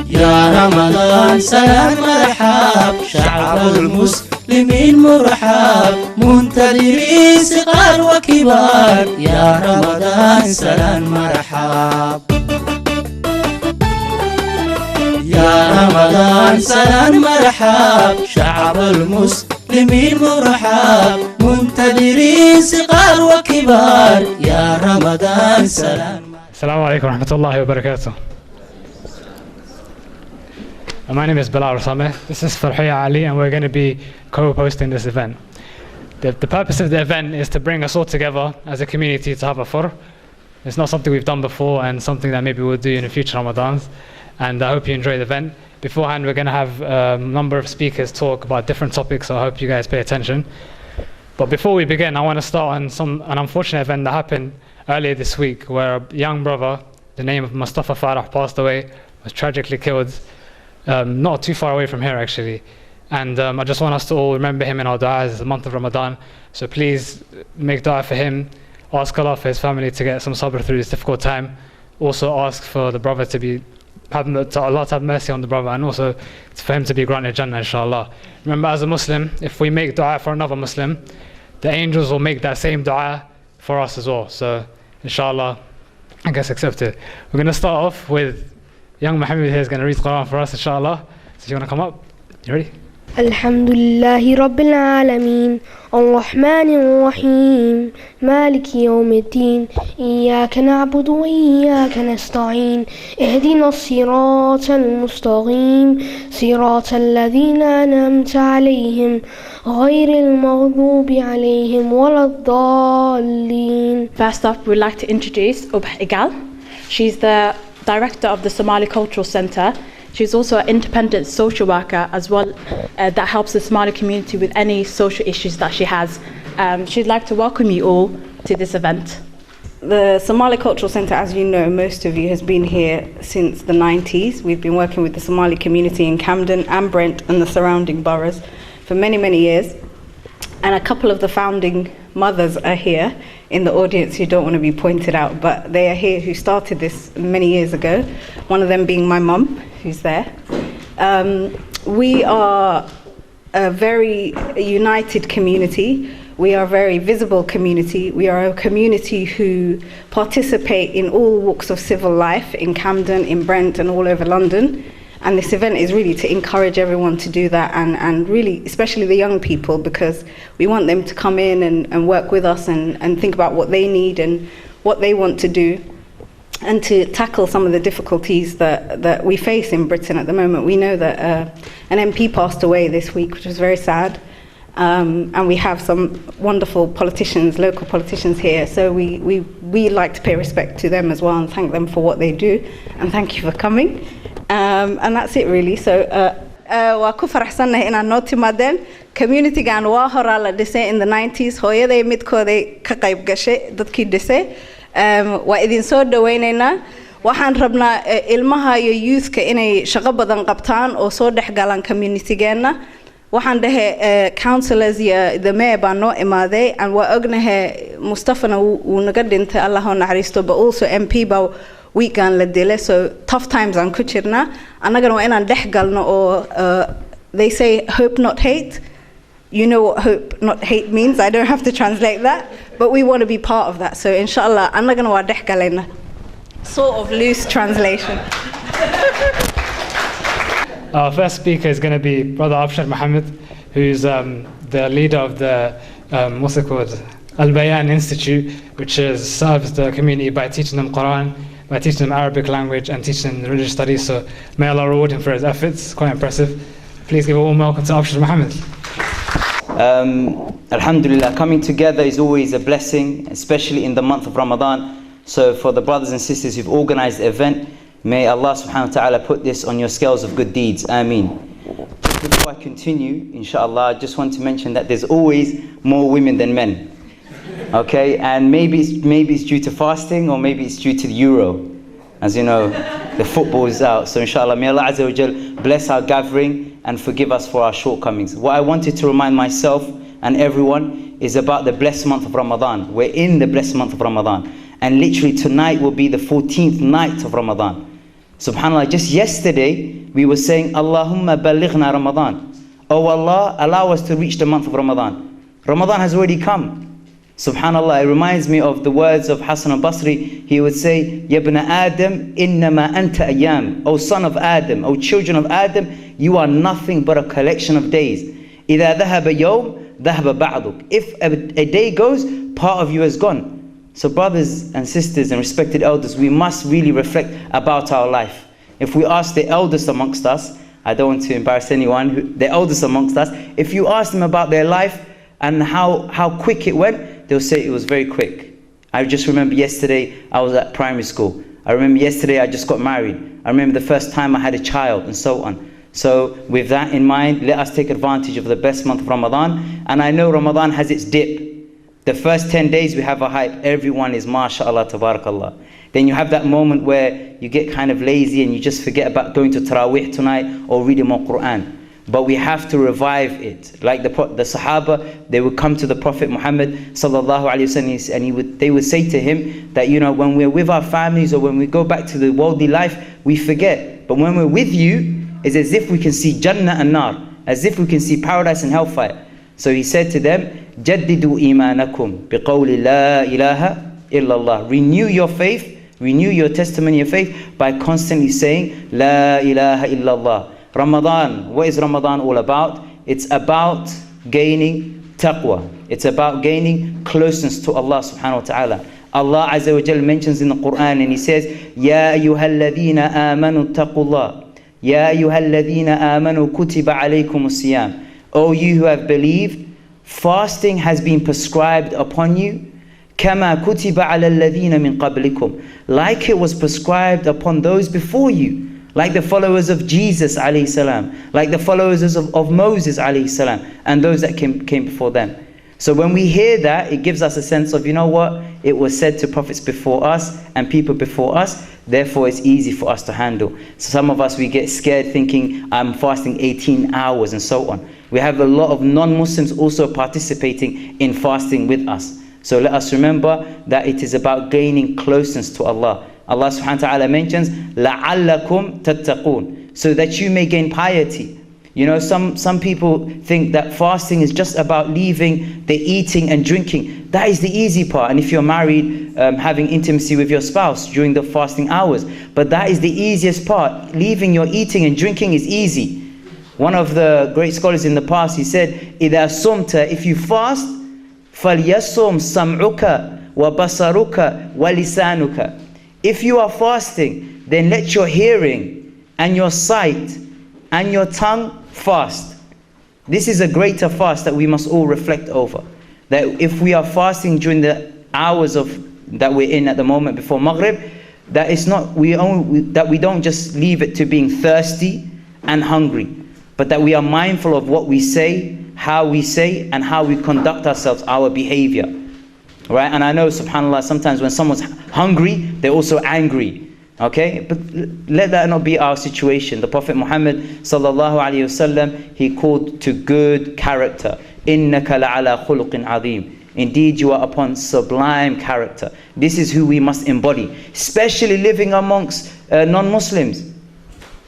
يا رمضان سلام مرحب شعب المسلمين مرحب منتظرين صغار وكبار يا رمضان سلام مرحب يا رمضان سلام مرحب شعب المسلمين مرحب منتظرين صغار وكبار يا رمضان سلام. السلام عليكم ورحمة الله وبركاته. My name is Bilal Rasameh. This is Farhiya Ali and we're going to be co-hosting this event. The purpose of the event is to bring us all together as a community to have afur. It's not something we've done before and something that maybe we'll do in the future Ramadans. And I hope you enjoy the event. Beforehand, we're going to have a number of speakers talk about different topics, so I hope you guys pay attention. But before we begin, I want to start on an unfortunate event that happened earlier this week where a young brother, the name of Mustafa Farah, passed away, was tragically killed. Not too far away from here actually, and I just want us to all remember him in our du'as. It's the month of Ramadan, so please make du'a for him, ask Allah for his family to get some sabr through this difficult time, also ask for the brother to Allah to have mercy on the brother, and also for him to be granted Jannah inshallah. Remember, as a Muslim, if we make du'a for another Muslim, the angels will make that same du'a for us as well, so inshallah I guess accepted. We're going to start off with young Muhammad here is going to read Quran for us, inshallah. So you want to come up? You ready? Alhamdulillahi Rabbil Alameen Ar-Rahmanir Rahim Maliki Yawmiddin Iyyaka na'budu wa iyyaka nasta'in Ihdina as-siratal mustaqim Siratal ladhina an'amta alayhim Ghayril maghdubi alayhim waladdallin. First up, we'd like to introduce Ubh Igal. She's the Director of the Somali Cultural Center. She's also an independent social worker as well that helps the Somali community with any social issues that she has. She'd like to welcome you all to this event. The Somali Cultural Center, as you know, most of you, has been here since the 90s. We've been working with the Somali community in Camden and Brent and the surrounding boroughs for many, many years. And a couple of the founding mothers are here in the audience who don't want to be pointed out, but they are here who started this many years ago, one of them being my mum, who's there. We are a very united community. We are a very visible community. We are a community who participate in all walks of civil life in Camden, in Brent and all over London. And this event is really to encourage everyone to do that, and really, especially the young people, because we want them to come in and work with us and think about what they need and what they want to do, and to tackle some of the difficulties that we face in Britain at the moment. We know that an MP passed away this week, which was very sad, and we have some wonderful politicians, local politicians here, so we like to pay respect to them as well and thank them for what they do, and thank you for coming. And that's it really. So waa ku faraxsanahay inaan noo timaadeen. Community-gan waa horaa la dhisay in the 90s. Hooyaday midkooday ka qayb gashay dadkii dhisay. Waa idin soo dhawaynaynaa. Waxaan rabnaa ilmaha iyo youth-ka inay shaqo badan qabtaan oo soo dhex galaan community-geena. Waxaan dhahay councillors iyo the mayor baa noo imaaday, and waa ognahay Mustafana wuu naga dhintay, Allah ha naxariisto, but also MP baa weekend la dilay, so tough times aan ku jirnaa. Annagana waa inaan dhex galno oo they say hope not hate. You know what hope not hate means. I don't have to translate that, but we want to be part of that. So inshallah annagana waa dhex galayna. Sort of loose translation. Our first speaker is going to be Brother Abshar Muhammad, who's the leader of the what's it called, Al Bayan Institute, which serves the community by teaching them Quran, by teaching them Arabic language and teaching them religious studies. So may Allah reward him for his efforts. Quite impressive. Please give a warm welcome to Abshar Muhammad. Alhamdulillah, coming together is always a blessing, especially in the month of Ramadan. So for the brothers and sisters who've organized the event, may Allah subhanahu wa ta'ala put this on your scales of good deeds. Ameen. Before I continue, inshallah, I just want to mention that there's always more women than men. Okay, and maybe it's due to fasting, or maybe it's due to the Euro. As you know, the football is out. So inshallah, may Allah Azza wa Jal bless our gathering and forgive us for our shortcomings. What I wanted to remind myself and everyone is about the blessed month of Ramadan. We're in the blessed month of Ramadan. And literally tonight will be the 14th night of Ramadan. Subhanallah, just yesterday we were saying, Allahumma balighna Ramadan. Oh Allah, allow us to reach the month of Ramadan. Ramadan has already come. Subhanallah, it reminds me of the words of Hassan al-Basri. He would say, Yabna Adam, innama anta ayyam. O son of Adam, O children of Adam, you are nothing but a collection of days. إِذَا ذَهَبَ يَوْمْ ذَهَبَ بَعْضُكَ. If a day goes, part of you is gone. So brothers and sisters and respected elders, we must really reflect about our life. If we ask the elders amongst us, I don't want to embarrass anyone, the elders amongst us, if you ask them about their life and how quick it went, they'll say it was very quick. I just remember yesterday I was at primary school. I remember yesterday I just got married. I remember the first time I had a child, and so on. So with that in mind, let us take advantage of the best month of Ramadan. And I know Ramadan has its dip. The first 10 days we have a hype. Everyone is mashallah, tabarakallah. Then you have that moment where you get kind of lazy and you just forget about going to Taraweeh tonight or reading more Quran. But we have to revive it. Like the Sahaba, they would come to the Prophet Muhammad sallallahu alaihi wasallam, and they would say to him that, you know, when we're with our families or when we go back to the worldly life, we forget. But when we're with you, it's as if we can see Jannah and Nar, as if we can see paradise and hellfire. So he said to them, جَدِّدُوا إِيمَانَكُمْ بِقَوْلِ لَا إِلَهَ إِلَّا اللَّهِ. Renew your faith, renew your testimony of faith by constantly saying, La ilaha illallah. Ramadan, what is Ramadan all about? It's about gaining taqwa. It's about gaining closeness to Allah subhanahu wa ta'ala. Allah Azza wa Jal mentions in the Quran, and He says, Ya ayyuhalladhina amanu taqullah. Ya ayyuhalladhina amanu kutiba alaykumus siyam. O you who have believed, fasting has been prescribed upon you. Kama kutiba ala alladhina min qablikum. Like it was prescribed upon those before you. Like the followers of Jesus alayhi salam, like the followers of Moses alayhi salam, and those that came before them. So when we hear that, it gives us a sense of, you know what, it was said to prophets before us and people before us, therefore it's easy for us to handle. So some of us, we get scared thinking, I'm fasting 18 hours and so on. We have a lot of non-Muslims also participating in fasting with us. So let us remember that it is about gaining closeness to Allah. Allah subhanahu wa ta'ala mentions, لَعَلَّكُمْ تَتَّقُونَ, so that you may gain piety. You know, some people think that fasting is just about leaving the eating and drinking. That is the easy part. And if you're married, having intimacy with your spouse during the fasting hours. But that is the easiest part. Leaving your eating and drinking is easy. One of the great scholars in the past, he said, إِذَا صُمْتَ, if you fast, فَلْيَصُمْ سَمْعُكَ وَبَصَرُكَ وَلِسَانُكَ. If you are fasting, then let your hearing and your sight and your tongue fast. This is a greater fast that we must all reflect over. That if we are fasting during the hours that we're in at the moment before Maghrib, that it's not that we don't just leave it to being thirsty and hungry, but that we are mindful of what we say, how we say, and how we conduct ourselves, our behavior. Right? And I know, subhanAllah, sometimes when someone's hungry, they're also angry. Okay? But let that not be our situation. The Prophet Muhammad sallallahu alayhi wasallam, he called to good character. إِنَّكَ لَعَلَى خُلُقٍ عَظِيمٍ. Indeed, you are upon sublime character. This is who we must embody, especially living amongst non-Muslims.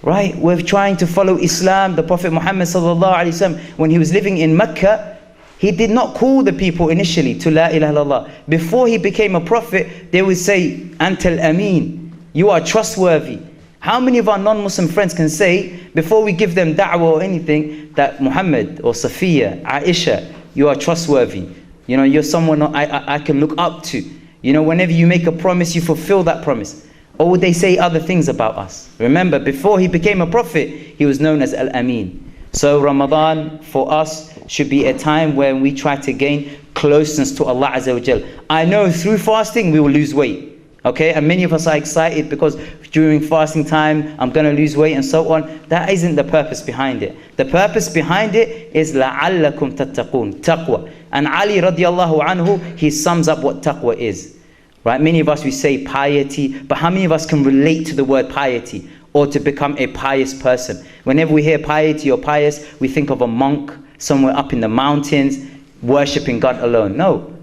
Right? We're trying to follow Islam. The Prophet Muhammad sallallahu alayhi wasallam, when he was living in Mecca, he did not call the people initially to La ilaha illallah. Before he became a prophet, they would say, Antal Ameen, you are trustworthy. How many of our non-Muslim friends can say, before we give them da'wah or anything, that Muhammad or Safiya, Aisha, you are trustworthy. You know, you're someone I can look up to. You know, whenever you make a promise, you fulfill that promise. Or would they say other things about us? Remember, before he became a prophet, he was known as Al-Amin. So Ramadan for us should be a time when we try to gain closeness to Allah Azza wa Jal. I know through fasting we will lose weight. Okay, and many of us are excited because during fasting time I'm going to lose weight and so on. That isn't the purpose behind it. The purpose behind it is لَعَلَّكُمْ تَتَّقُونَ, taqwa. And Ali radiallahu anhu, he sums up what taqwa is. Right? Many of us, we say piety, but how many of us can relate to the word piety or to become a pious person? Whenever we hear piety or pious, we think of a monk somewhere up in the mountains worshipping God alone. No.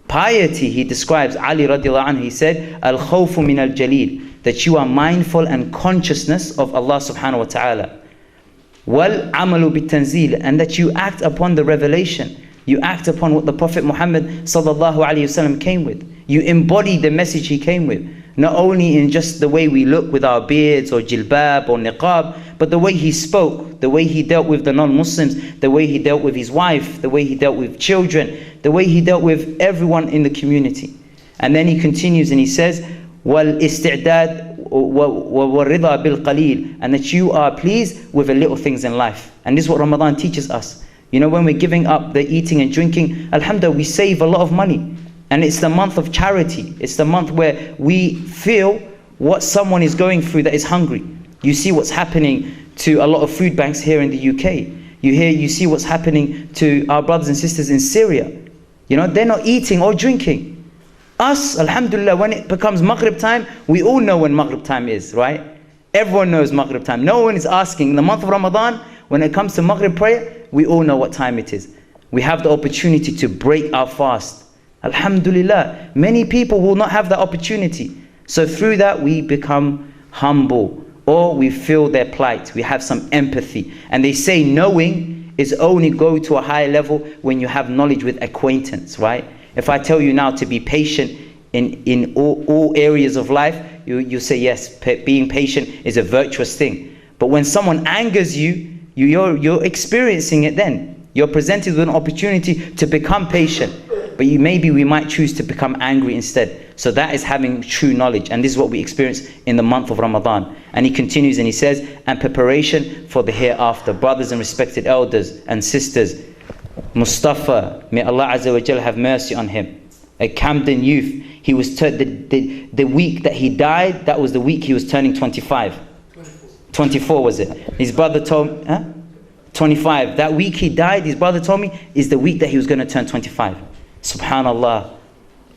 Piety, he describes, Ali radiallahu anhu, he said, Al-khawfu min al-jalil. that you are mindful and consciousness of Allah subhanahu wa ta'ala. وَالْعَمَلُ بِالتَّنزِيلِ, and that you act upon the revelation. You act upon what the Prophet Muhammad sallallahu alaihi wasallam came with. You embody the message he came with, not only in just the way we look with our beards or jilbab or niqab, but the way he spoke, the way he dealt with the non-Muslims, the way he dealt with his wife, the way he dealt with children, the way he dealt with everyone in the community. And then he continues and he says, وَالْإِسْتِعْدَادِ وَالرِّضَى بِالْقَلِيلِ, and that you are pleased with the little things in life. And this is what Ramadan teaches us. You know, when we're giving up the eating and drinking, alhamdulillah, we save a lot of money. And it's the month of charity. It's the month where we feel what someone is going through that is hungry. You see what's happening to a lot of food banks here in the UK. You see what's happening to our brothers and sisters in Syria. You know, they're not eating or drinking. Us, alhamdulillah, when it becomes Maghrib time, we all know when Maghrib time is, right? Everyone knows Maghrib time. No one is asking. In the month of Ramadan, when it comes to Maghrib prayer, we all know what time it is. We have the opportunity to break our fast. Alhamdulillah, many people will not have that opportunity. So through that, we become humble, or we feel their plight. We have some empathy. And they say knowing is only go to a higher level when you have knowledge with acquaintance, right? If I tell you now to be patient in all areas of life, you say yes, being patient is a virtuous thing. But when someone angers you, you're experiencing it then. You're presented with an opportunity to become patient. But maybe we might choose to become angry instead. So that is having true knowledge. And this is what we experience in the month of Ramadan. And he continues and he says, and preparation for the hereafter. Brothers and respected elders and sisters, Mustafa, may Allah Azza wa Jalla have mercy on him, a Camden youth. He was the week that he died, that was the week he was turning 25. 24 was it? His brother told me, 25. That week he died, his brother told me, is the week that he was going to turn 25. Subhanallah.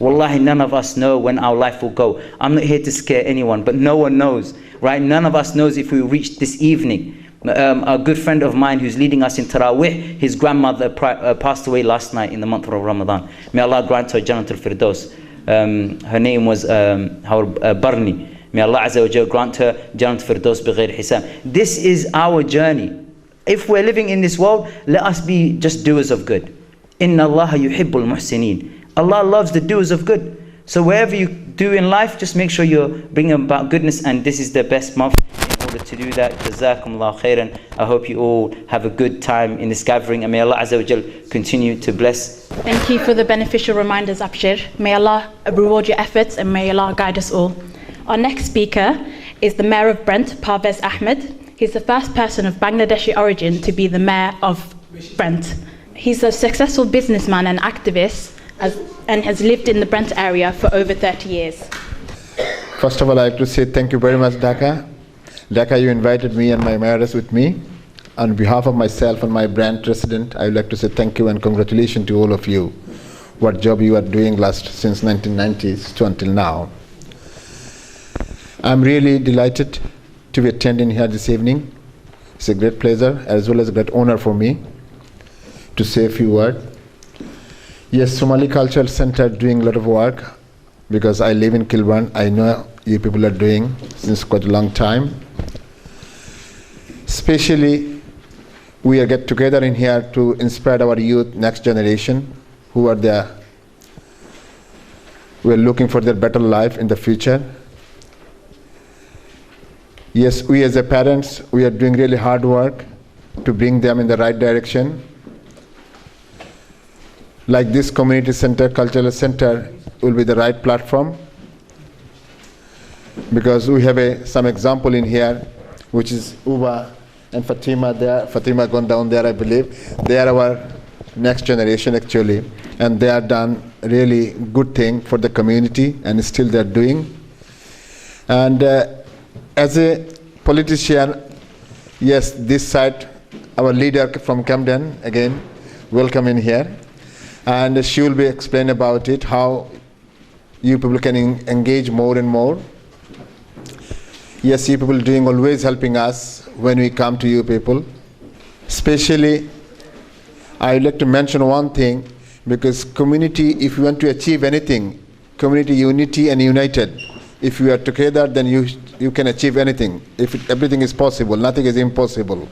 Wallahi, none of us know when our life will go. I'm not here to scare anyone, but no one knows, right? None of us knows if we reach this evening. A good friend of mine who's leading us in Taraweeh, his grandmother passed away last night in the month of Ramadan. May Allah grant her Jannatul Firdaus. Her name was Barni. May Allah Azza wa Jalla grant her Jannatul Firdaus bighayr hisab. This is our journey. If we're living in this world, let us be just doers of good. Inna Allah yuhibbul muhsineen. Allah loves the doers of good. So wherever you do in life, just make sure you're bringing about goodness, and this is the best month in order to do that. Jazakumullah khairan. I hope you all have a good time in this gathering, and may Allah Azza wa Jal continue to bless. Thank you for the beneficial reminders, Abshir. May Allah reward your efforts, and may Allah guide us all. Our next speaker is the Mayor of Brent, Parvez Ahmed. He's the first person of Bangladeshi origin to be the Mayor of Brent. He's a successful businessman and activist and has lived in the Brent area for over 30 years. First of all, I'd like to say thank you very much, Dhaka. Dhaka, you invited me and my mayors with me. On behalf of myself and my Brent resident, I would like to say thank you and congratulations to all of you. What job you are doing since 1990s to until now. I'm really delighted to be attending here this evening. It's a great pleasure as well as a great honor for me to say a few words. Yes, Somali Cultural Center doing a lot of work because I live in Kilburn. I know you people are doing since quite a long time. Especially, we are get together in here to inspire our youth, next generation, who are there. We are looking for their better life in the future. Yes, we as a parents, we are doing really hard work to bring them in the right direction. Like this community center, cultural center, will be the right platform because we have some example in here, which is Uba and Fatima there. Fatima gone down there, I believe. They are our next generation actually, and they have done really good thing for the community, and still they're doing. And as a politician, yes, this side, our leader from Camden, again, welcome in here. And she will be explaining about it, how you people can engage more and more. Yes, you people doing always helping us when we come to you people. Especially, I would like to mention one thing, because community, if you want to achieve anything, community unity and united If you are together, then you can achieve anything. Everything is possible, nothing is impossible.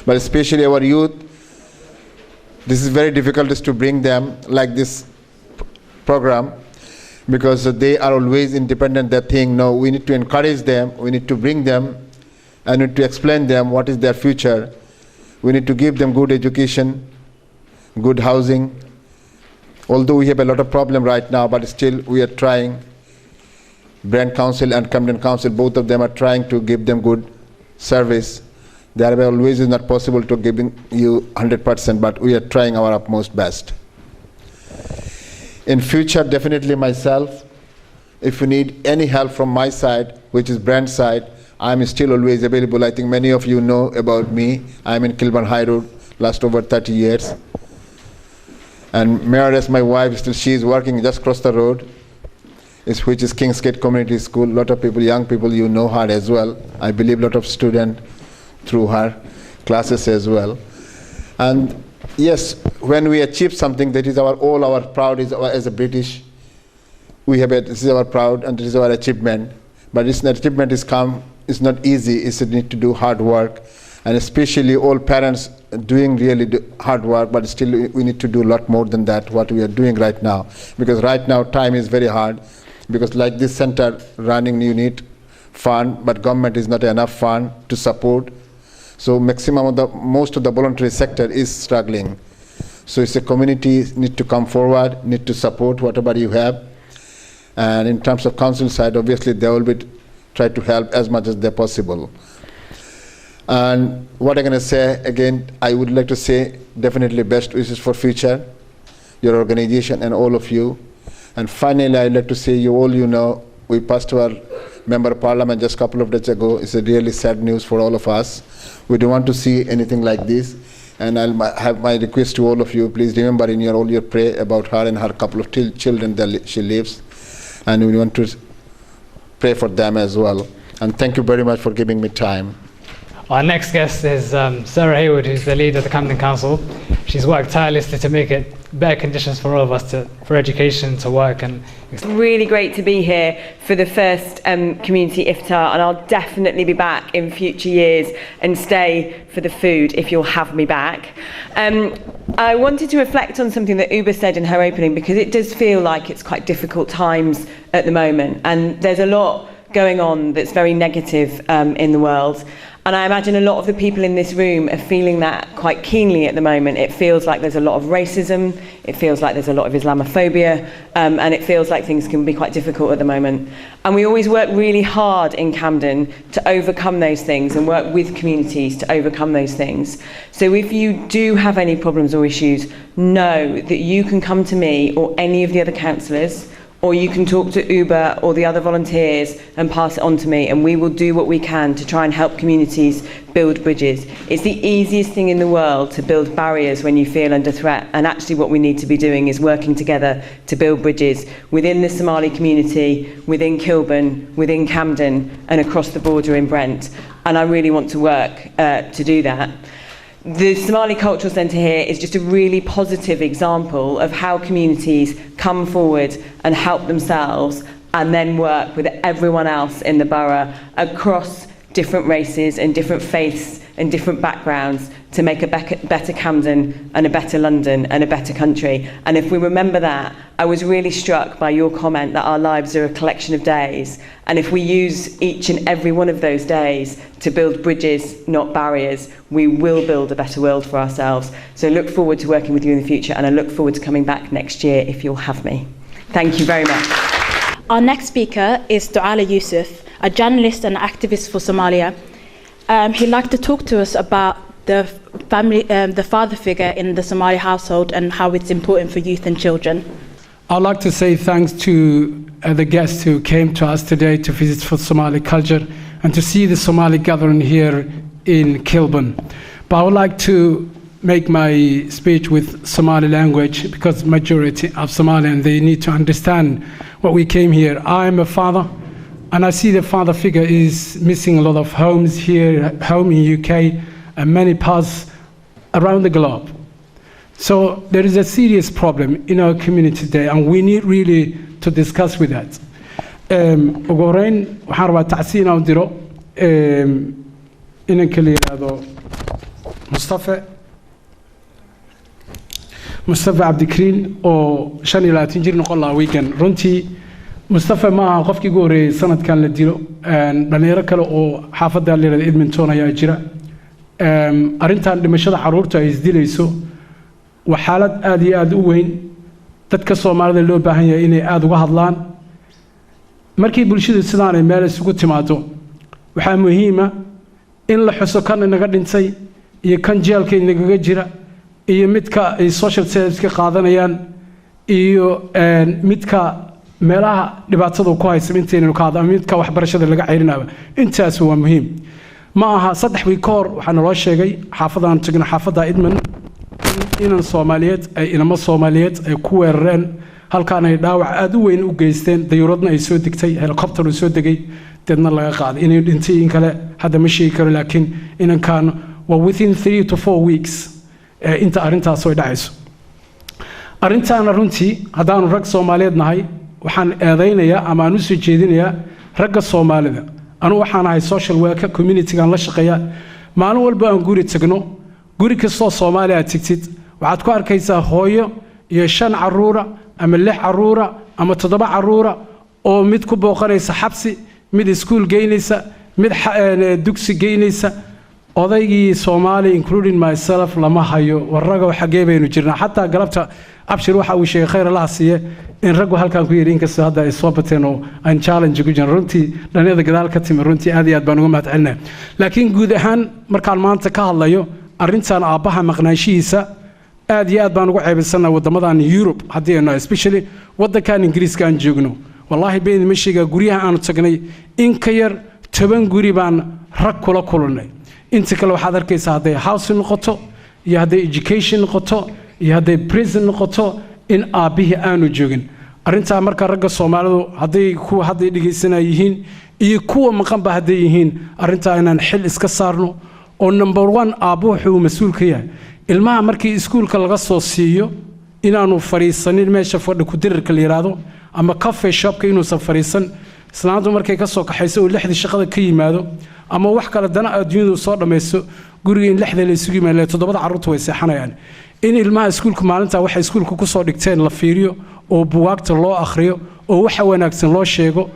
But especially our youth, this is very difficult just to bring them like this program, because they are always independent. They think, no, we need to encourage them, we need to bring them, and we need to explain them what is their future. We need to give them good education, good housing. Although we have a lot of problem right now, but still we are trying. Brent Council and Camden Council, both of them are trying to give them good service. Thereby always is not possible to give you 100%, but we are trying our utmost best. In future, definitely myself, if you need any help from my side, which is Brent's side, I'm still always available. I think many of you know about me. I'm in Kilburn High Road, last over 30 years. And Mayoress, my wife, still she is working just across the road, which is Kingsgate Community School. A lot of people, young people, you know her as well. I believe a lot of students through her classes as well. And yes, when we achieve something, that is all our proud is as a British. We have this is our proud and this is our achievement. But this achievement it's not easy. It's a need to do hard work, and especially all parents doing really hard work. But still, we need to do a lot more than that. What we are doing right now, because right now time is very hard. Because like this center running, you need fund, but government is not enough fund to support. So most of the voluntary sector is struggling. So it's a community need to come forward, need to support whatever you have. And in terms of council side, obviously they will be try to help as much as they're possible. And what I'm going to say again, I would like to say definitely best wishes for future, your organization and all of you. And finally, I'd like to say you know, we passed our Member of Parliament just a couple of days ago. It's a really sad news for all of us. We don't want to see anything like this. And I'll have my request to all of you, please remember in all your prayer about her and her couple of children that she lives. And we want to pray for them as well. And thank you very much for giving me time. Our next guest is Sarah Hayward, who's the leader of the Camden Council. She's worked tirelessly to make it better conditions for all of us for education, to work. And it's really great to be here for the first community iftar, and I'll definitely be back in future years and stay for the food if you'll have me back. I wanted to reflect on something that Uba said in her opening, because it does feel like it's quite difficult times at the moment, and there's a lot going on that's very negative in the world. And I imagine a lot of the people in this room are feeling that quite keenly at the moment. It feels like there's a lot of racism, it feels like there's a lot of Islamophobia, and it feels like things can be quite difficult at the moment. And we always work really hard in Camden to overcome those things and work with communities to overcome those things. So if you do have any problems or issues, know that you can come to me or any of the other councillors, or you can talk to Uber or the other volunteers and pass it on to me, and we will do what we can to try and help communities build bridges. It's the easiest thing in the world to build barriers when you feel under threat, and actually what we need to be doing is working together to build bridges within the Somali community, within Kilburn, within Camden, and across the border in Brent. And I really want to work to do that. The Somali Cultural Centre here is just a really positive example of how communities come forward and help themselves and then work with everyone else in the borough across different races and different faiths and different backgrounds to make a better Camden and a better London and a better country. And if we remember that, I was really struck by your comment that our lives are a collection of days. And if we use each and every one of those days to build bridges, not barriers, we will build a better world for ourselves. So I look forward to working with you in the future, and I look forward to coming back next year if you'll have me. Thank you very much. Our next speaker is Duala Yusuf, a journalist and activist for Somalia. He'd like to talk to us about the family, the father figure in the Somali household and how it's important for youth and children. I'd like to say thanks to the guests who came to us today to visit for Somali culture and to see the Somali gathering here in Kilburn. But I would like to make my speech with Somali language because majority of Somalians, they need to understand what we came here. I'm a father, and I see the father figure is missing a lot of homes here, home in UK, and many parts around the globe. So there is a serious problem in our community today, and we need really to discuss with that. ugu horeyn waxaan rabaa tacsiin aan diro inanka la yiraahdo Mustafa Cabdikariin oo 25 jir noqon lahaa weekend runtii Mustafa ma aha qofkii ugu horeeyay sanadkan la dilo dhalinyaro kale oo xaafadda la yiraahdo Edmonton ayaa jira arintan dhimashada caruurta ay isdilayso waa xaalad aad iyo aad u weyn dadka Soomaalida loo baahan yahay inay aad uga hadlaan markii bulshadu sidaan ay meel isugu timaado waxaa muhiim ah in la xuso kan inaga dhintay iyo kan jeelka inaga jira iyo midka ay social service ka qaadanayaan iyo midka meelaha dhibaatada ku haysan intaynu ka hadlaan midka waxbarashada laga ceyrinaaba intaas waa muhiim ma aha 3 wiil ka hor waxaa naloo sheegay xaafadaan tagna xaafadda Edmond inan Soomaaliyeed ay inama Soomaaliyeed ay ku weerareen halkaan ay dhaawac aad u weyn u geysteen dayuuradna ay soo degtay helicopter uu soo degay dadna laga qaaday inay dhintay in kale hadda ma sheegi karo laakiin inankaan waa within 3 to 4 weeks inta arintaas oo dhacayso arintaana runtii hadaan rag Soomaaliyeed nahay waxaan eedeynayaa ama aan u soo jeedinayaa ragga Soomaalida anu waxaan ahay social worker community-gan la shaqeeya maalin walba aan guri tagno guri kastoo Soomaali aad tagtid waxaad ku arkaysaa hooyo iyo 5 caruura ama 6 caruura ama 7 caruura oo mid ku booqanaysa xabsi mid iskuul geynaysa mid dugsi geynaysa odaygii Soomaali including myself lama hayo waraga waxa geebaynu jirnaa xataa galabta abshir waxa uu sheegay khayr Allah siiye in raggu halkan ku yiri inkastoo hadda ay soo bateen oo aan challenge ku jirno runtii dhalinyarada gadaal ka timi runtii aad iyo aad baan uga mahadcelinaa laakiin guud ahaan markaan maanta ka hadlayo arintan aabaha maqnaashiisa aad iyo aad baan ugu ceebsanaa wadamadan Europe hadii aynu especially wadankan Ingiriiska aan joogno wallahi been ma sheega guriyaha aanu tagnay in ka yar 10 guri baan rag kula kulannay inta kale waxaad arkaysaa haday house noqoto iyo haday education noqoto iyo haday prison noqoto in aabihi aanu joogin arinta marka ragga Soomaalidu haday dhigeysanayeen iyo kuwa maqan ba haday yihiin arinta inaan xil iska saarno oo number 1 aabuhu wuxuu mas'uul ka yahay ilmaha markii iskuulka laga soo siiyo inaanu fariisanin meesha fadhi ku dirirka la yiraahdo ama cafe shopka inuu soo fariisan islaantu markay ka soo kaxayso oo 6 shaqada ka yimaado ama wax kala dana adduunyadu soo dhamayso guriga in 6 la isugu yimaado 7 caruurtu way seexanayaan in ilmaha iskuulka maalinta waxa iskuulka ku soo dhigteen la fiiriyo oo buugaagta loo akhriyo oo waxa wanaagsan loo sheego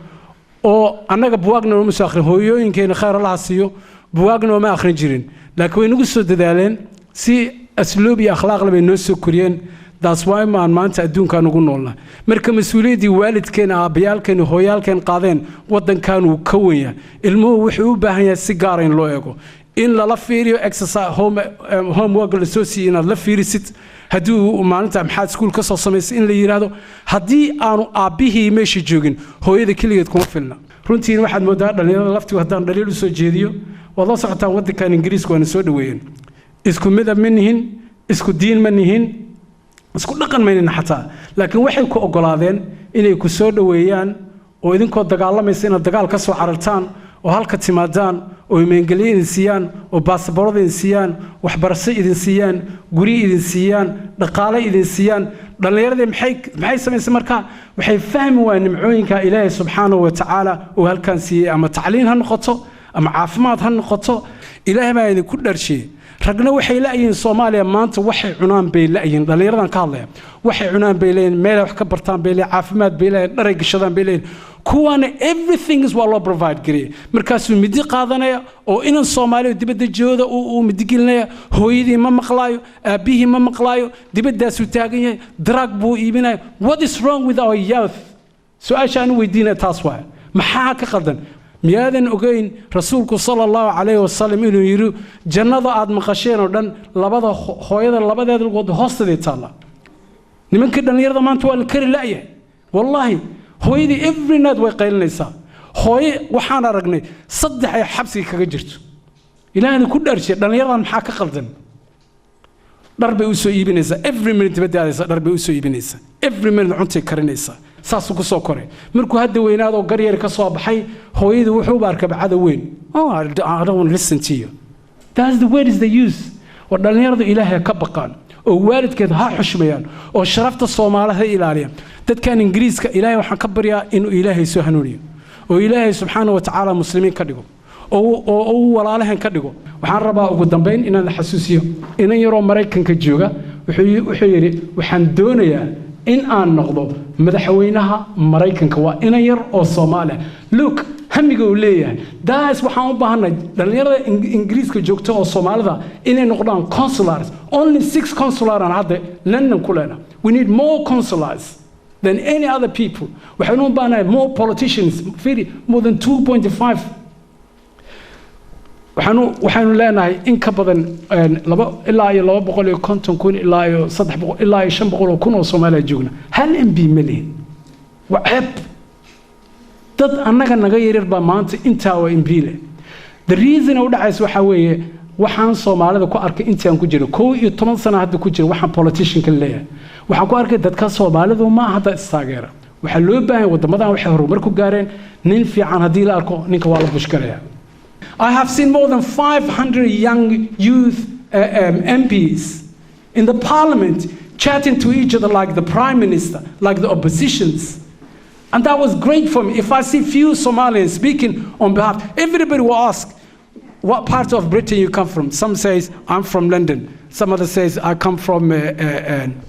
oo anaga buugaagna uma soo akhrin hooyooyinkeena khayr Allah siiyo buugaagna ma akhrin jirin laakiin way nagu soo dadaaleen si asluub iyo akhlaaq laba noo soo koriyeen that's why maanta adduunkan ugu noolna marka mas'uuliyadii waalidkeen aabayaalkeen hooyaalkeen qaadeen wadankan uu ka weeyaa ilmuhu wuxuu u baahan yahay si gaar ah in loo eego in la fiiriyo exercise homework la soo siiyay in la fiirisid hadii maalinta maxaad iskuul ka soo sameysay in la yiraahdo hadii aanu aabihii meesha joogin hooyada kaligeed kuma filna runtii waxaad moodaa dhalinyarada laftigu hadaan dhaliil u soo jeediyo wada socotaan wadankan Ingiriiska waa soo dhaweeyeen isku midab ma nihin isku diin ma nihin isku dhaqan ma nihin xataa laakiin waxay ku ogolaadeen inay ku soo dhaweeyaan oo idinkoo dagaalamaysa inaad dagaal ka soo carartaan oo halka timaadaan oo imeengeliye idin siiyaan oo baasaboorada idin siiyaan waxbarasho idin siiyaan guri idin siiyaan dhaqaale idin siiyaan dhalinyarada maxay sameeyeen markaa waxay fahmi waa nimcooyinka Ilaahay subxaanahu wa ta'ala oo halkan siiyay ama tacliin ha noqoto ama caafimaad ha noqoto Ilaahay baa idin ku dharshay ragna waxay laayiin Soomaaliya maanta waxay cunaan bay laayiin dhalinyaradan ka hadlaya waxay cunaan bay leeyeen meel wax ka bartaan bay leeyeen caafimaad bay leeyeen dharay gashadaan bay leeyeen kuwana everything is what Allah provide gari markaasuu midi qaadanaya oo inan Soomaaliya dibadda jooda uu midi gelinaya hooyadii ma maqlaayo aabihii ma maqlaayo dibaddaas uu taagan yahay drug buu iibinaya what is wrong with our youth su'aashaan weydiinay taas waa maxaa ka qaldan miyaadan ogeyn rasuulku sallallahu alayhi wasallam inuu yiri jannada aad maqasheen oo dhan labada hooyada labadeeda lugood hoosteeda taala nimanka dhalinyarada maanta waa la kari laayay wallahi hooyadii every night way qaylinaysaa hooye waxaan aragnay 3 ay xabsi kaga jirto ilaahay ku dharshay dhalinyaradan maxaa ka qaldan darbay u soo iibinaysaa every minute dibadda darbay u soo iibinaysaa every minute cunta karinaysaa saas ku soo koray markuu hadda weynaado garyar ka soo baxay hooyadu wuxuu baarka bacada weyn I don't want to listen to you that's the word is the use oo dhalinyaradu ilaahay ka baqaan oo waalidkeed ha xushmeeyaan oo sharafta Soomaaliyeed ha ilaaliyaan dadkan Ingiriiska Ilaahay waxaan ka baryaa inuu Ilaahay soo hanuuniyo oo Ilaahay subxaanahu wa ta'aala muslimiin ka dhigo oo walaalahan ka dhigo waxaan rabaa ugu dambeyn inaan xasuusiyo inan yaroo Mareykanka jooga wuxuu yiri waxaan doonayaa in aan noqdo madaxweynaha Mareykanka waa inan yar oo Soomaali look hamiga uu leeyahay daas waxaan u baahanay dhalinyarada Ingiriiska joogto oo Soomaalida inay noqdaan consulars only 6 consulars aan hadda London ku leena we need more consulars than any other people waxaan u baahanay more politicians more than 2.5 waxaanu leenahay in ka badan ilaa iyo 250,000 ilaa iyo 300 ilaa iyo 500,000 oo Soomaali joogna hal MP million wacab dad annaga naga yaryar baa maanta intaa waa MP leh the reason u dhacays waxa weeye waxaan Soomaalida ku arkay intaan ku jiro 11 sano hadda ku jiro waxaan politician ka leeyahay waxaan ku arkay dadka Soomaalidu ma hadda istaageera waxa loo baahan wadamadan waxay horumar ku gaareen nin fiican hadii la arko ninka waa la bushkaraya I have seen more than 500 young youth MPs in the parliament chatting to each other like the prime minister, like the oppositions. And that was great for me. If I see few Somalians speaking on behalf, everybody will ask, what part of Britain you come from? Some says, I'm from London. Some other says, I come from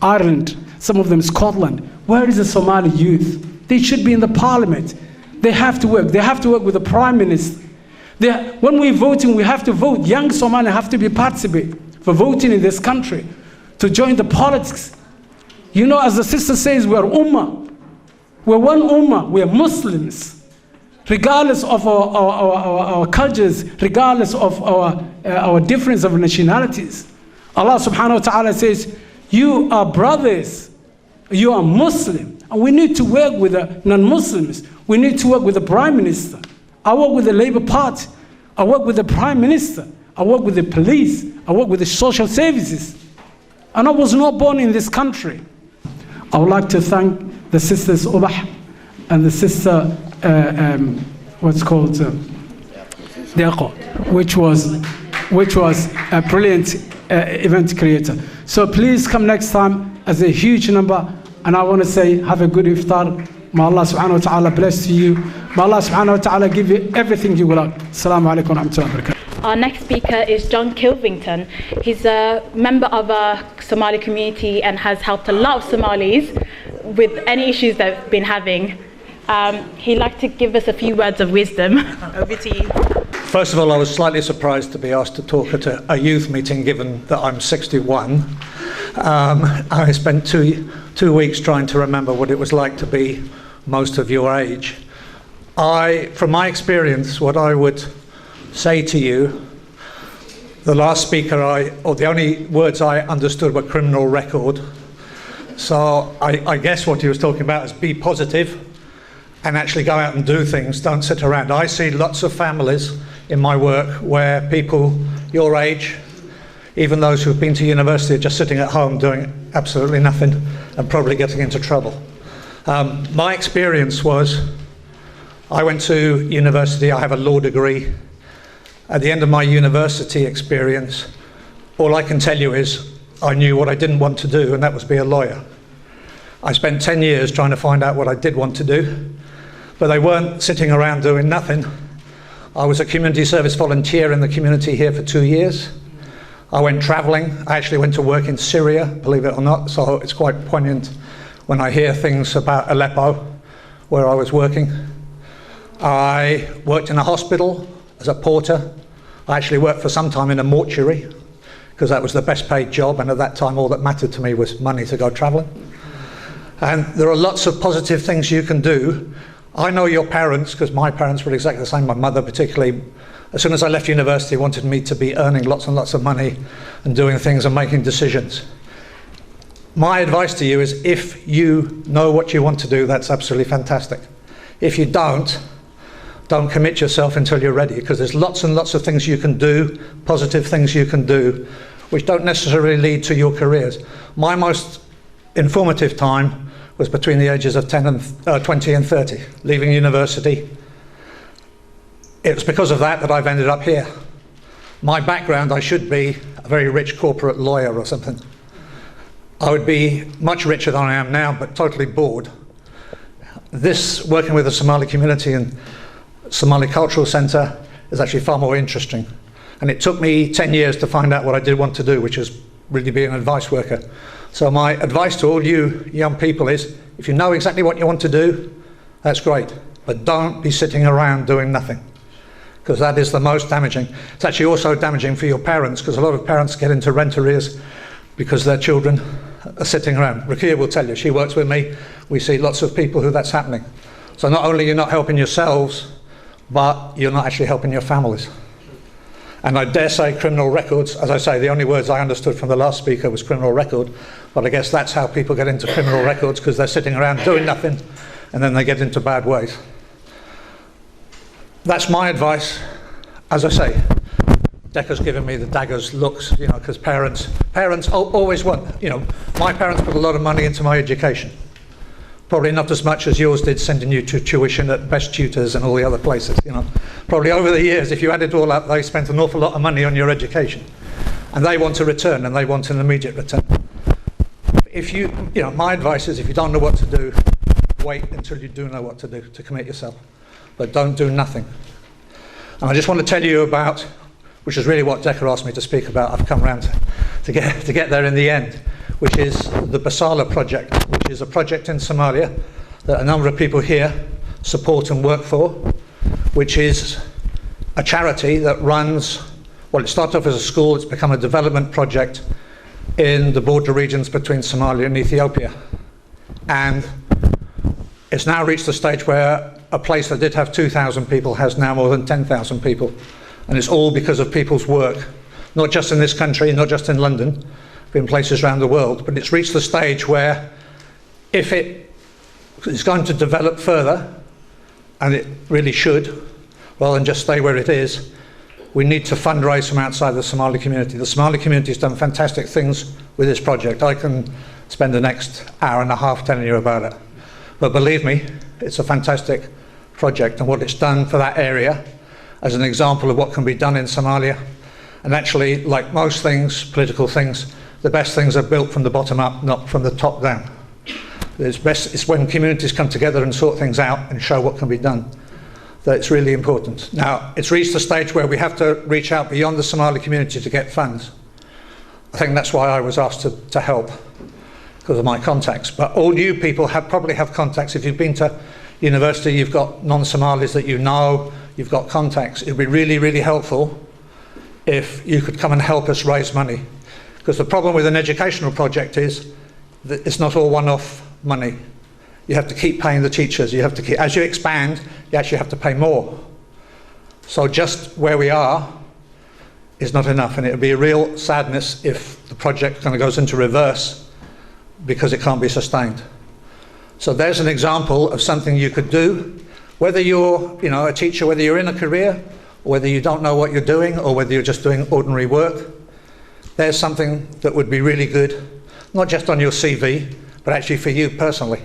Ireland. Some of them Scotland. Where is the Somali youth? They should be in the parliament. They have to work. They have to work with the prime minister. When we're voting, we have to vote. Young Somali have to be participate for voting in this country, to join the politics. You know, as the sister says, we're Ummah. We're one Ummah. We're Muslims. Regardless of our cultures, regardless of our difference of nationalities. Allah subhanahu wa ta'ala says, you are brothers. You are Muslim. And we need to work with the non-Muslims. We need to work with the Prime Minister. I work with the Labour Party. I work with the Prime Minister. I work with the police. I work with the social services. And I was not born in this country. I would like to thank the sisters Ubah and the sister, what's called, Deqo, which was a brilliant event creator. So please come next time as a huge number. And I want to say, have a good iftar. May Allah subhanahu wa ta'ala bless you. May Allah subhanahu wa ta'ala give you everything you will like. Assalamu alaikum wa rahmatullahi wa barakatuh. Our next speaker is John Kilvington. He's a member of our Somali community and has helped a lot of Somalis with any issues they've been having. He'd like to give us a few words of wisdom. Over to you. First of all, I was slightly surprised to be asked to talk at a youth meeting, given that I'm 61. I spent two weeks trying to remember what it was like to be most of your age. From my experience, what I would say to you, the last speaker, or the only words I understood were criminal record. So I guess what he was talking about is be positive and actually go out and do things, don't sit around. I see lots of families in my work where people your age, even those who've been to university, are just sitting at home doing absolutely nothing and probably getting into trouble. My experience was, I went to university, I have a law degree. At the end of my university experience, all I can tell you is I knew what I didn't want to do, and that was be a lawyer. I spent 10 years trying to find out what I did want to do, but they weren't sitting around doing nothing. I was a community service volunteer in the community here for 2 years. I went travelling. I actually went to work in Syria, believe it or not, so it's quite poignant when I hear things about Aleppo, where I was working. I worked in a hospital as a porter. I actually worked for some time in a mortuary, because that was the best paid job, and at that time all that mattered to me was money to go travelling. And there are lots of positive things you can do. I know your parents, because my parents were exactly the same, my mother particularly. As soon as I left university, wanted me to be earning lots and lots of money and doing things and making decisions. My advice to you is, if you know what you want to do, that's absolutely fantastic. If you don't commit yourself until you're ready, because there's lots and lots of things you can do, positive things you can do, which don't necessarily lead to your careers. My most informative time was between the ages of 20 and 30, leaving university. It was because of that I've ended up here. My background, I should be a very rich corporate lawyer or something. I would be much richer than I am now, but totally bored. This, working with the Somali community and Somali Cultural Centre, is actually far more interesting. And it took me 10 years to find out what I did want to do, which is really be an advice worker. So my advice to all you young people is, if you know exactly what you want to do, that's great. But don't be sitting around doing nothing, because that is the most damaging. It's actually also damaging for your parents, because a lot of parents get into rent arrears because their children are sitting around. Rukia will tell you, she works with me. We see lots of people who that's happening. So not only you're not helping yourselves, but you're not actually helping your families. And I dare say criminal records, as I say, the only words I understood from the last speaker was criminal record, but I guess that's how people get into criminal records, because they're sitting around doing nothing, and then they get into bad ways. That's my advice. As I say, Decca's given me the daggers looks, you know, because parents always want, you know, my parents put a lot of money into my education. Probably not as much as yours did, sending you to tuition at Best Tutors and all the other places, you know. Probably over the years, if you add it all up, they spent an awful lot of money on your education. And they want a return, and they want an immediate return. If you know, my advice is, if you don't know what to do, wait until you do know what to do to commit yourself. But don't do nothing. And I just want to tell you about, which is really what Decca asked me to speak about. I've come around to get there in the end, which is the Basala project, which is a project in Somalia that a number of people here support and work for, which is a charity that runs, well, it started off as a school, it's become a development project in the border regions between Somalia and Ethiopia. And it's now reached a stage where a place that did have 2,000 people has now more than 10,000 people. And it's all because of people's work, not just in this country, not just in London, but in places around the world. But it's reached the stage where if it is going to develop further, and it really should, rather than just stay where it is, we need to fundraise from outside the Somali community. The Somali community has done fantastic things with this project. I can spend the next hour and a half telling you about it. But believe me, it's a fantastic project, and what it's done for that area as an example of what can be done in Somalia. And actually, like most things, political things, the best things are built from the bottom up, not from the top down. It's when communities come together and sort things out and show what can be done that it's really important. Now, it's reached a stage where we have to reach out beyond the Somali community to get funds. I think that's why I was asked to help, because of my contacts. But all you people probably have contacts. If you've been to university, you've got non-Somalis that you know, you've got contacts. It would be really, really helpful if you could come and help us raise money. Because the problem with an educational project is that it's not all one-off money. You have to keep paying the teachers. You have to keep, as you expand, you actually have to pay more. So just where we are is not enough, and it would be a real sadness if the project kind of goes into reverse because it can't be sustained. So there's an example of something you could do, whether you're, you know, a teacher, whether you're in a career, or whether you don't know what you're doing, or whether you're just doing ordinary work. There's something that would be really good, not just on your CV, but actually for you personally.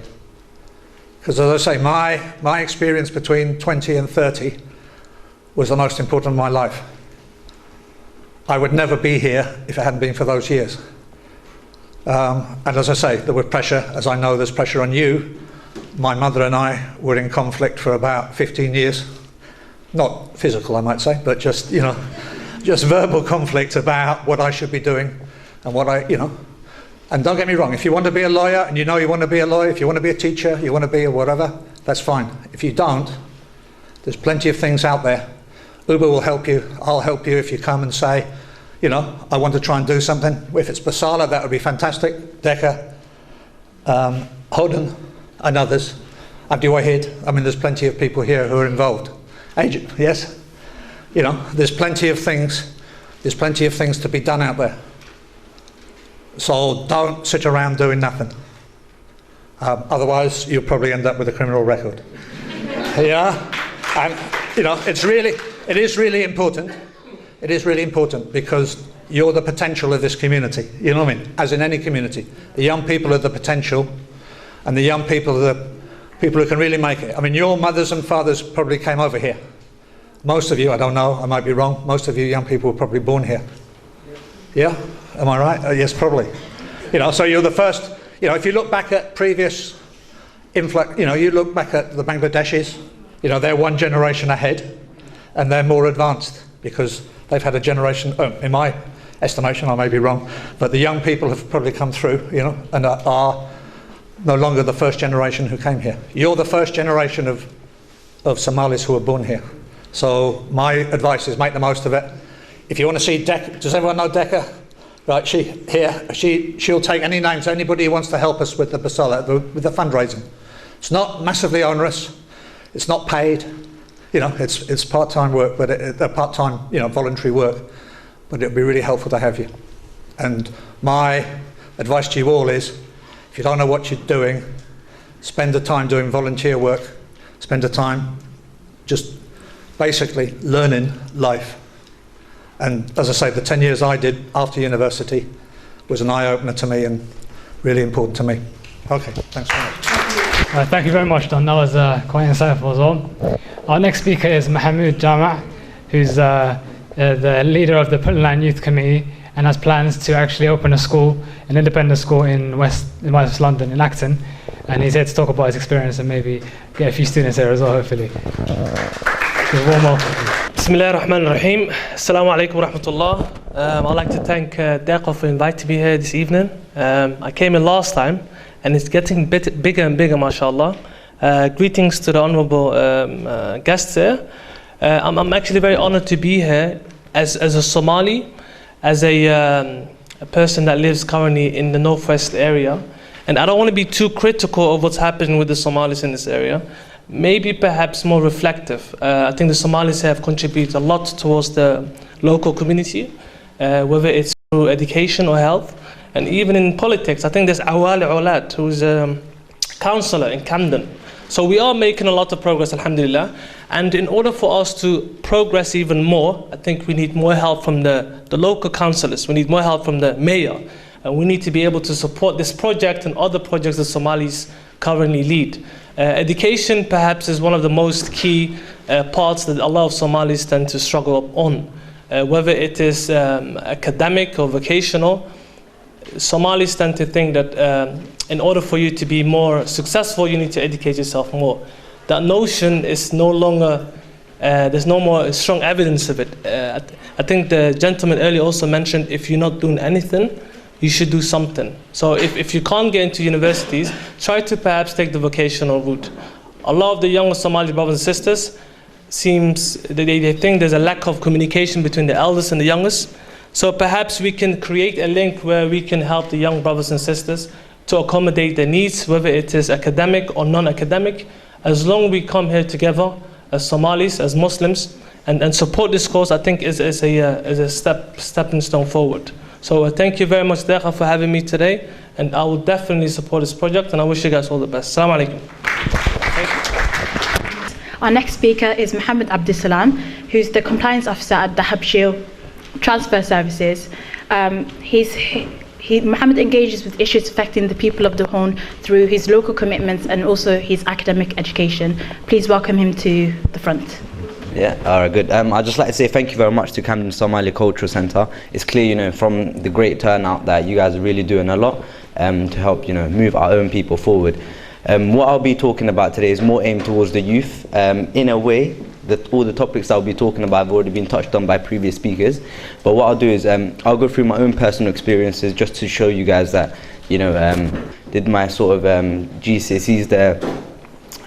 Because as I say, my experience between 20 and 30 was the most important of my life. I would never be here if it hadn't been for those years. And as I say, there was pressure, as I know there's pressure on you. My mother and I were in conflict for about 15 years. Not physical, I might say, but just, you know, just verbal conflict about what I should be doing and what I, you know. And don't get me wrong, if you want to be a lawyer and you know you want to be a lawyer, if you want to be a teacher, you want to be a whatever, that's fine. If you don't, there's plenty of things out there. Uber will help you. I'll help you if you come and say, you know, I want to try and do something. If it's Basala, that would be fantastic. Decca, Holden, and others. Abdi Wahid. I mean, there's plenty of people here who are involved. Agent, yes? You know, there's plenty of things. There's plenty of things to be done out there. So don't sit around doing nothing. Otherwise, you'll probably end up with a criminal record. Yeah? And, you know, it is really important. It is really important because you're the potential of this community. You know what I mean? As in any community. The young people are the potential, and the young people are the people who can really make it. I mean, your mothers and fathers probably came over here. Most of you, I don't know, I might be wrong, most of you young people were probably born here. Yeah? Am I right? Yes, probably. You know, so you're the first. You know, if you look back at previous influx, you know, you look back at the Bangladeshis. You know, they're one generation ahead, and they're more advanced because they've had a generation. In my estimation, I may be wrong, but the young people have probably come through. You know, and are no longer the first generation who came here. You're the first generation of Somalis who were born here. So my advice is make the most of it. If you want to see Decca, does everyone know Decca? Right, she'll take any names, anybody who wants to help us with the Basala, with the fundraising. It's not massively onerous, it's not paid, you know, it's part-time work, but part-time, you know, voluntary work, but it'll be really helpful to have you. And my advice to you all is, if you don't know what you're doing, spend the time doing volunteer work, spend the time just basically learning life. And as I say, the 10 years I did after university was an eye-opener to me and really important to me. Okay, thanks very much. Thank you very much, Don. That was quite insightful as well. Our next speaker is Mahmoud Jama, who's the leader of the Kulan Youth Committee and has plans to actually open a school, an independent school in West London, in Acton. And he's here to talk about his experience and maybe get a few students here as well, hopefully. Warm welcome. Bismillah ar-Rahman ar-Rahim. Assalamu alaikum wa rahmatullah. I'd like to thank Deqa for inviting me here this evening. I came in last time and it's getting bigger and bigger, mashallah. Greetings to the honorable guests here. I'm actually very honored to be here as a Somali, as a person that lives currently in the northwest area. And I don't want to be too critical of what's happening with the Somalis in this area. Maybe perhaps more reflective. I think the Somalis have contributed a lot towards the local community, whether it's through education or health, and even in politics. I think there's Awali Olat, who's a councillor in Camden. So we are making a lot of progress, alhamdulillah. And in order for us to progress even more, I think we need more help from the local councillors. We need more help from the mayor. And we need to be able to support this project and other projects that Somalis currently lead. Education perhaps is one of the most key parts that a lot of Somalis tend to struggle on. Whether it is academic or vocational, Somalis tend to think that in order for you to be more successful, you need to educate yourself more. That notion is no longer, there's no more strong evidence of it. I think the gentleman earlier also mentioned if you're not doing anything, you should do something. So if you can't get into universities, try to perhaps take the vocational route. A lot of the younger Somali brothers and sisters seems they think there's a lack of communication between the eldest and the youngest. So perhaps we can create a link where we can help the young brothers and sisters to accommodate their needs, whether it is academic or non-academic. As long as we come here together as Somalis, as Muslims, and support this cause, I think is a stepping stone forward. So thank you very much, Deqa, for having me today, and I will definitely support this project, and I wish you guys all the best. Assalamu alaikum. Our next speaker is Mohammed Abdisalam, who's the compliance officer at the Habshil Transfer Services. Mohammed engages with issues affecting the people of the Horn through his local commitments and also his academic education. Please welcome him to the front. Yeah, all right, good. I'd just like to say thank you very much to Camden Somali Cultural Centre. It's clear, you know, from the great turnout that you guys are really doing a lot to help, you know, move our own people forward. What I'll be talking about today is more aimed towards the youth. In a way, all the topics I'll be talking about have already been touched on by previous speakers. But what I'll do is I'll go through my own personal experiences just to show you guys that, you know, did my sort of GCSEs there.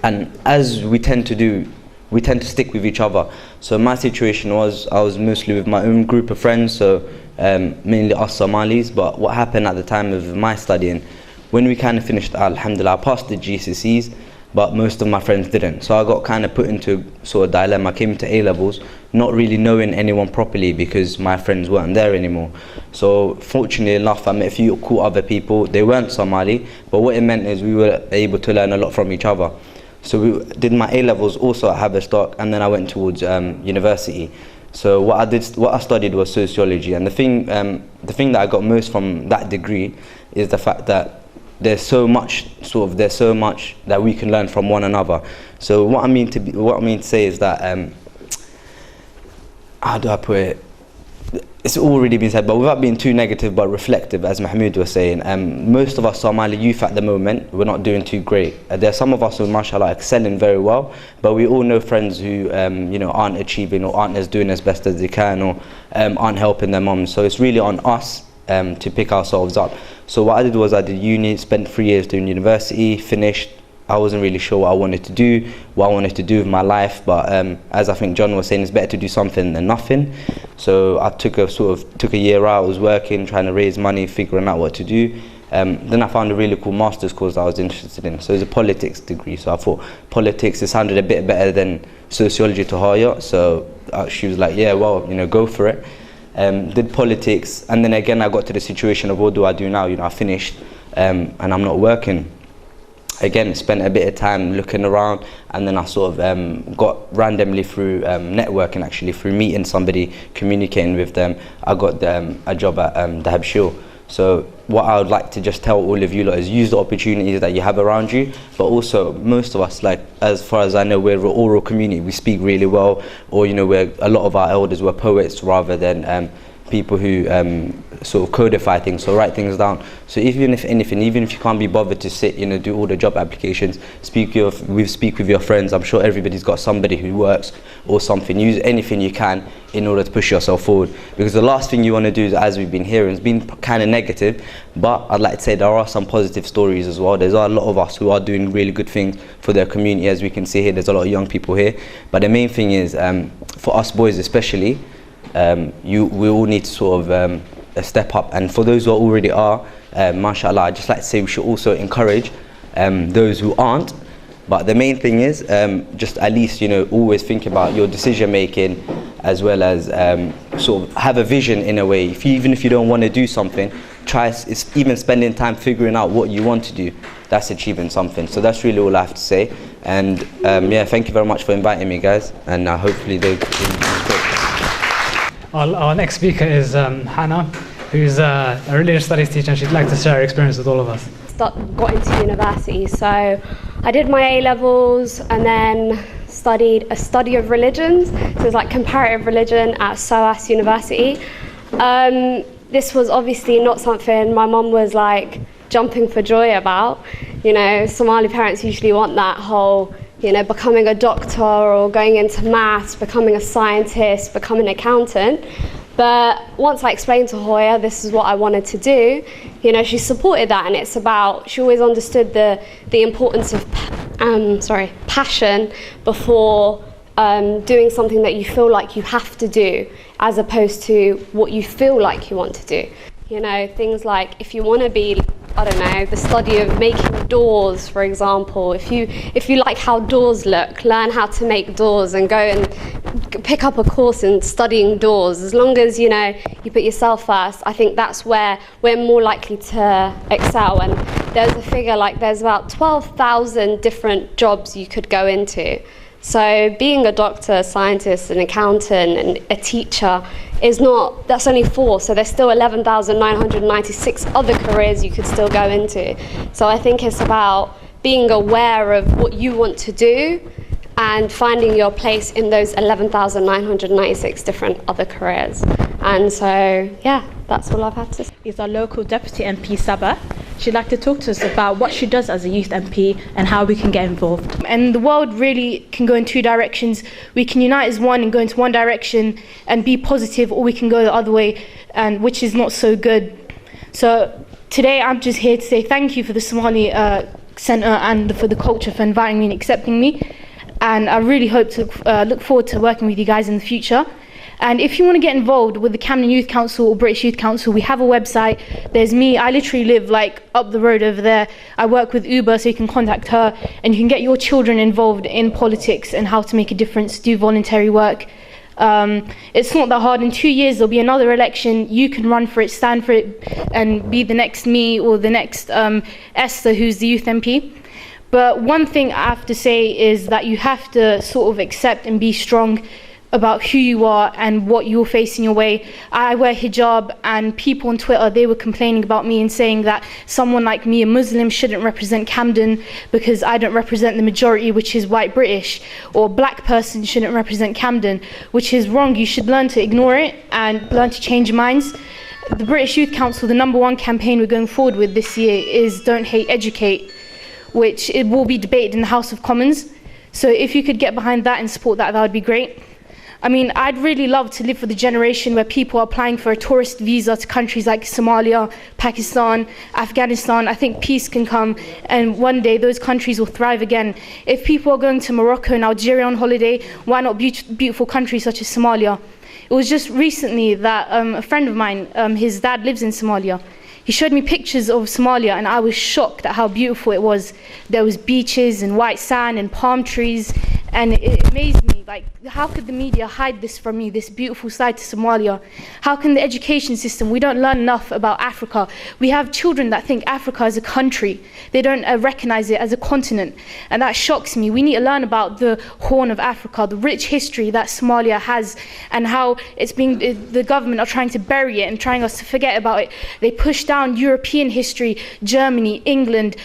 And as we tend to do, we tend to stick with each other. So my situation was, I was mostly with my own group of friends, so mainly us Somalis. But what happened at the time of my studying, when we kind of finished, alhamdulillah, I passed the GCSEs, but most of my friends didn't. So I got kind of put into sort of dilemma. I came to A-levels, not really knowing anyone properly because my friends weren't there anymore. So fortunately enough, I met a few cool other people. They weren't Somali, but what it meant is we were able to learn a lot from each other. So we did my A-levels also at Haverstock, and then I went towards university. So what I studied was sociology, and the thing that I got most from that degree is the fact that there's so much that we can learn from one another. So what I mean to say is that how do I put it? it's already been said, but without being too negative but reflective, as Mahmoud was saying, most of us Somali youth at the moment, we're not doing too great. There are some of us who, mashallah, excelling very well, but we all know friends who aren't achieving or aren't doing as best as they can, or aren't helping their moms. So it's really on us to pick ourselves up. So what I did was I did uni, spent 3 years doing university, finished. I wasn't really sure what I wanted to do with my life, but as I think John was saying, it's better to do something than nothing. So I took a year out. I was working, trying to raise money, figuring out what to do. Then I found a really cool master's course I was interested in. So it's a politics degree. So I thought politics, it sounded a bit better than sociology to Hoya. So she was like, yeah, well, go for it. Did politics, and then again I got to the situation of what do I do now? I finished, and I'm not working. Again, spent a bit of time looking around, and then I sort of got randomly through networking, actually through meeting somebody, communicating with them, I got a job at Dahab Shul. So what I would like to just tell all of you lot is use the opportunities that you have around you, but also most of us, like as far as I know, we're an oral community, we speak really well, or a lot of our elders were poets rather than people who sort of codify things, so write things down. So even if you can't be bothered to sit, do all the job applications, speak with your friends. I'm sure everybody's got somebody who works or something. Use anything you can in order to push yourself forward, because the last thing you want to do is, as we've been hearing, it's been kind of negative, but I'd like to say there are some positive stories as well. There's a lot of us who are doing really good things for their community. As we can see here, there's a lot of young people here, but the main thing is for us boys especially, we all need to sort of step up, and for those who already are, mashallah, I'd just like to say we should also encourage those who aren't. But the main thing is just at least always think about your decision making, as well as sort of have a vision in a way. Even if you don't want to do something, even spending time figuring out what you want to do, that's achieving something. So that's really all I have to say, and yeah, thank you very much for inviting me, guys, and hopefully they Our next speaker is Hannah, who's a religious studies teacher, and she'd like to share her experience with all of us. Got into university, so I did my A-levels and then studied a study of religions, so it's like comparative religion at SOAS University. This was obviously not something my mum was like jumping for joy about. Somali parents usually want that whole becoming a doctor or going into maths, becoming a scientist, becoming an accountant. But once I explained to Hoya this is what I wanted to do, she supported that, and it's about, she always understood the importance of passion before doing something that you feel like you have to do, as opposed to what you feel like you want to do. Things like if you want to be, I don't know, the study of making doors, for example. If you like how doors look, learn how to make doors and go and pick up a course in studying doors. As long as you put yourself first, I think that's where we're more likely to excel. And there's a figure like there's about 12,000 different jobs you could go into. So being a doctor, scientist, an accountant, and a teacher that's only 4, so there's still 11,996 other careers you could still go into. So I think it's about being aware of what you want to do and finding your place in those 11,996 different other careers. And so, yeah, that's all I've had to say. Is our local Deputy MP, Saba. She'd like to talk to us about what she does as a youth MP and how we can get involved. And the world really can go in 2 directions. We can unite as one and go into one direction and be positive, or we can go the other way, and which is not so good. So today I'm just here to say thank you for the Somali Centre and for the culture for inviting me and accepting me. And I really hope to look forward to working with you guys in the future. And if you want to get involved with the Camden Youth Council or British Youth Council, we have a website. There's me. I literally live like up the road over there. I work with Uber, so you can contact her, and you can get your children involved in politics and how to make a difference, do voluntary work. It's not that hard. In 2 years, there'll be another election. You can run for it, stand for it, and be the next me or the next Esther, who's the youth MP. But one thing I have to say is that you have to sort of accept and be strong. about who you are and what you're facing your way. I wear hijab, and people on Twitter, they were complaining about me and saying that someone like me, a Muslim, shouldn't represent Camden because I don't represent the majority, which is white British, or a black person shouldn't represent Camden, which is wrong. You should learn to ignore it and learn to change your minds. The British Youth Council, the #1 campaign we're going forward with this year is Don't Hate, Educate, which it will be debated in the House of Commons. So if you could get behind that and support that, that would be great. I mean, I'd really love to live for the generation where people are applying for a tourist visa to countries like Somalia, Pakistan, Afghanistan. I think peace can come, and one day those countries will thrive again. If people are going to Morocco and Algeria on holiday, why not beautiful countries such as Somalia? It was just recently that a friend of mine, his dad lives in Somalia. He showed me pictures of Somalia, and I was shocked at how beautiful it was. There was beaches and white sand and palm trees, and it amazed me. Like, how could the media hide this from me, this beautiful side to Somalia? How can the education system, we don't learn enough about Africa. We have children that think Africa is a country. They don't recognize it as a continent, and that shocks me. We need to learn about the Horn of Africa, the rich history that Somalia has, and how the government are trying to bury it and trying us to forget about it. They push down European history, Germany, England,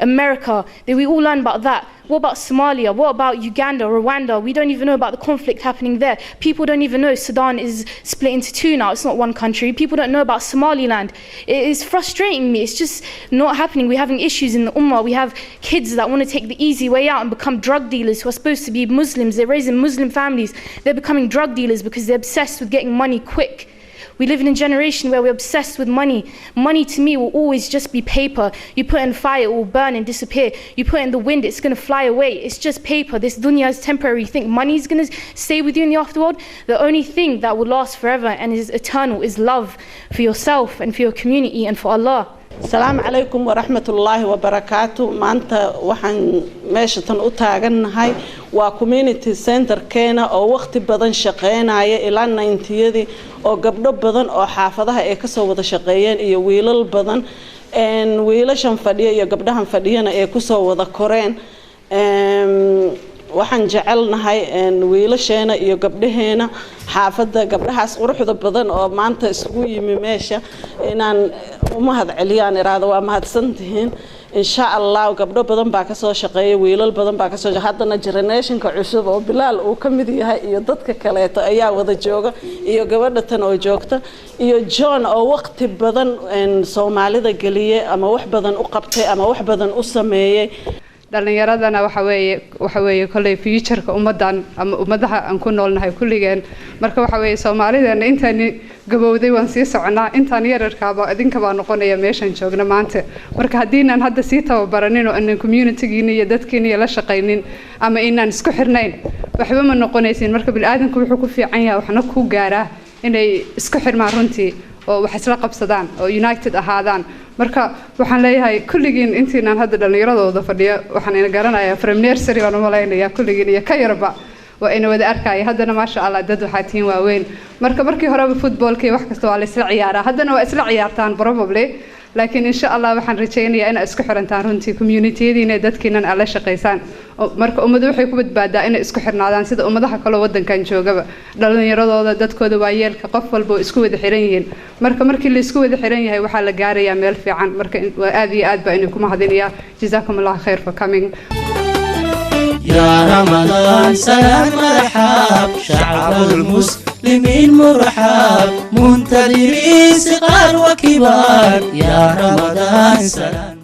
America. We all learn about that. What about Somalia? What about Uganda, Rwanda? We don't even know about the conflict happening there. People don't even know Sudan is split into two now. It's not one country. People don't know about Somaliland. It is frustrating me. It's just not happening. We're having issues in the Ummah. We have kids that want to take the easy way out and become drug dealers who are supposed to be Muslims. They're raised in Muslim families. They're becoming drug dealers because they're obsessed with getting money quick. We live in a generation where we're obsessed with money. Money to me will always just be paper. You put it in fire, it will burn and disappear. You put it in the wind, it's going to fly away. It's just paper. This dunya is temporary. You think money is going to stay with you in the afterworld? The only thing that will last forever and is eternal is love for yourself and for your community and for Allah. السلام عليكم ورحمة الله وبركاته. maanta waxaan meeshatan u taagannahay waa community center keena oo waqti badan shaqeynaya ilaa 90yadii oo gabdho badan oo xaafadaha ay ka soo wada shaqeeyeen iyo wiilal badan wiilashan fadhiya iyo gabdhahan fadhiyana ay ku soo wada koreen waxaan jecelnahay wiilasheena iyo gabdhaheena xaafada gabdhahaas quruxda badan oo maanta isugu yimi meesha inaan u mahad celiyaan iraado waa mahadsantihiin insha Allah gabdho badan baa ka soo shaqeeyay wiilal badan baa ka soo haddana generationka cusub oo Bilaal uu ka mid yahay iyo dadka kale ayaa wada jooga iyo gabadha tan oo joogta iyo John oo waqti badan Soomaalida galiyay ama wax badan u qabtay ama wax badan u sameeyay dhalinyaradana waxa weeye kulay future-ka ummadan ama ummadaha aan ku noolnahay kulligeen marka waxa weeye Soomaalideena intaan gabowday waan sii soconaa intaan yararkaaba idinka baa noqonaya meeshan joogna maanta marka hadiinaan hadda sii tababaranin oo aan community-giina iyo dadkiina la shaqeynin ama inaan isku xirnayn waxba ma noqonaysin marka bilaadanku wuxuu ku fiican yahay waxna ku gaaraa inay isku xirmaan runtii oo wax isla qabsadaan oo united ahaadaan marka waxaan leeyahay kulligiin intiinaan hadda dhalinyaradooda fadhiyo waxaan ina garanayaa from nursery waan u malaynayaa kulligiin iyo ka yarba waa ina wada arkaya haddana maasha Allah dad waxaa tiin waaweyn markii horeba footballkii wax kasta waa la isla ciyaaraa haddana waa isla ciyaartaan probably laakiin insha Allah waxaan rajaynayaa in isku xirantaan runtii community-diina dadkiinan ala shaqeysaan marka ummadu waxay ku badbaadaa in isku xirnaadaan sida ummadaha kale wadankan joogaba dhalinyaradooda dadkooda waa yeelka qof walba isku wada xiran yihiin markii la isku wada xiran yahay waxa la gaarayaa meel fiican marka aad iyo aad baa inuu ku mahadinayaa jazakumullahu khair for coming يا رمضان سلام مرحب شعب المسلمين مرحب منتظرين صغار وكبار يا رمضان سلام